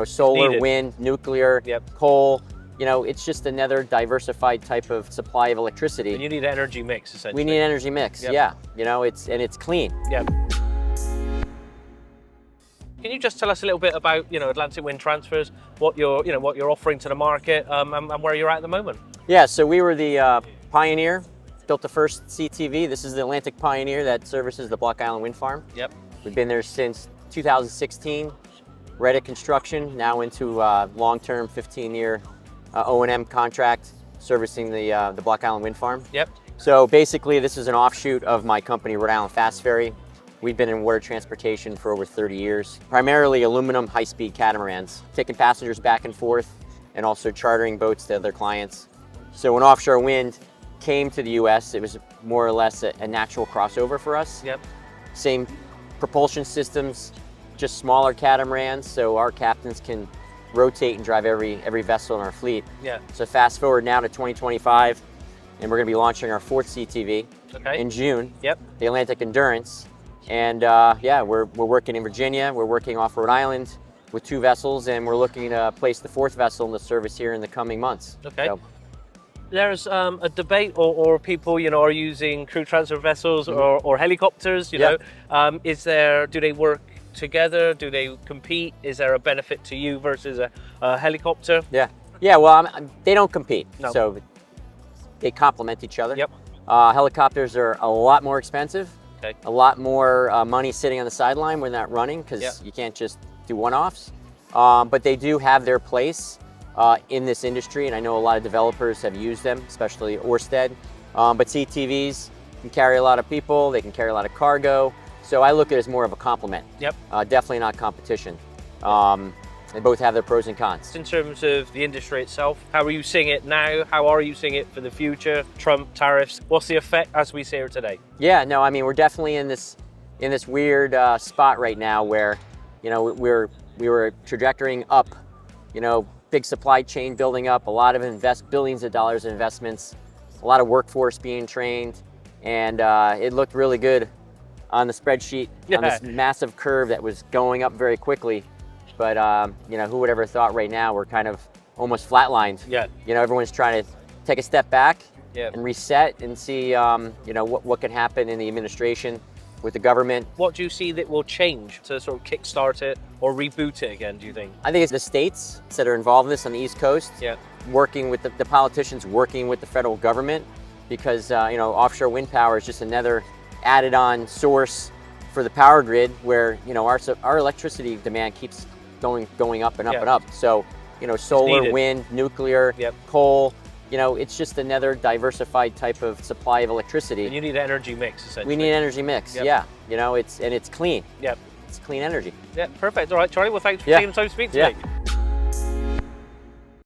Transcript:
solar, wind, nuclear, Yep. coal. It's just another diversified type of supply of electricity. And you need an energy mix, essentially. We need an energy mix, Yep. yeah. It's clean. Yep. Can you just tell us a little bit about, Atlantic Wind Transfers, what you're offering to the market, and where you're at the moment? Yeah, so we were the pioneer, built the first CTV. This is the Atlantic Pioneer that services the Block Island Wind Farm. Yep. We've been there since 2016, right at construction, now into long-term 15-year O&M contract servicing the Block Island Wind Farm. Yep. So basically, this is an offshoot of my company, Rhode Island Fast Ferry. We've been in water transportation for over 30 years, primarily aluminum high-speed catamarans, taking passengers back and forth and also chartering boats to other clients. So when offshore wind came to the US, it was more or less a natural crossover for us. Yep. Same propulsion systems, just smaller catamarans, so our captains can rotate and drive every vessel in our fleet. Yeah. So fast forward now to 2025, and we're going to be launching our 4th CTV in June. Yep. The Atlantic Endurance. And yeah, we're working in Virginia, we're working off Rhode Island with 2 vessels, and we're looking to place the 4th vessel into service here in the coming months. Okay. So, there's a debate, or people, are using crew transfer vessels or helicopters, do they work together? Do they compete? Is there a benefit to you versus a helicopter? Yeah, well, they don't compete. No. So they complement each other. Yep. Helicopters are a lot more expensive. Okay. A lot more money sitting on the sideline when they're not running, because you can't just do one-offs. But they do have their place in this industry, and I know a lot of developers have used them, especially Ørsted. But CTVs can carry a lot of people, they can carry a lot of cargo. So I look at it as more of a complement. Yep. Definitely not competition. They both have their pros and cons. In terms of the industry itself, how are you seeing it now? How are you seeing it for the future? Trump tariffs, what's the effect as we see it today? Yeah, no, I mean, we're definitely in this weird spot right now where, we were trajectorying up, big supply chain building up, a lot of billions of dollars in investments, a lot of workforce being trained, and it looked really good on the spreadsheet on this massive curve that was going up very quickly. But who would ever thought right now we're kind of almost flatlined. Yeah. Everyone's trying to take a step back Yeah. and reset and see, what can happen in the administration with the government. What do you see that will change to sort of kickstart it or reboot it again, do you think? I think it's the states that are involved in this on the East Coast, Yeah. working with the politicians, working with the federal government, because offshore wind power is just another added on source for the power grid where, our electricity demand keeps going up and up and up. So, solar, wind, nuclear, coal, it's just another diversified type of supply of electricity. And you need an energy mix, essentially. We need an energy mix, yeah. It's clean. Yep. It's clean energy. Yeah, perfect. All right, Charlie, well, thanks for taking the time to speak to me.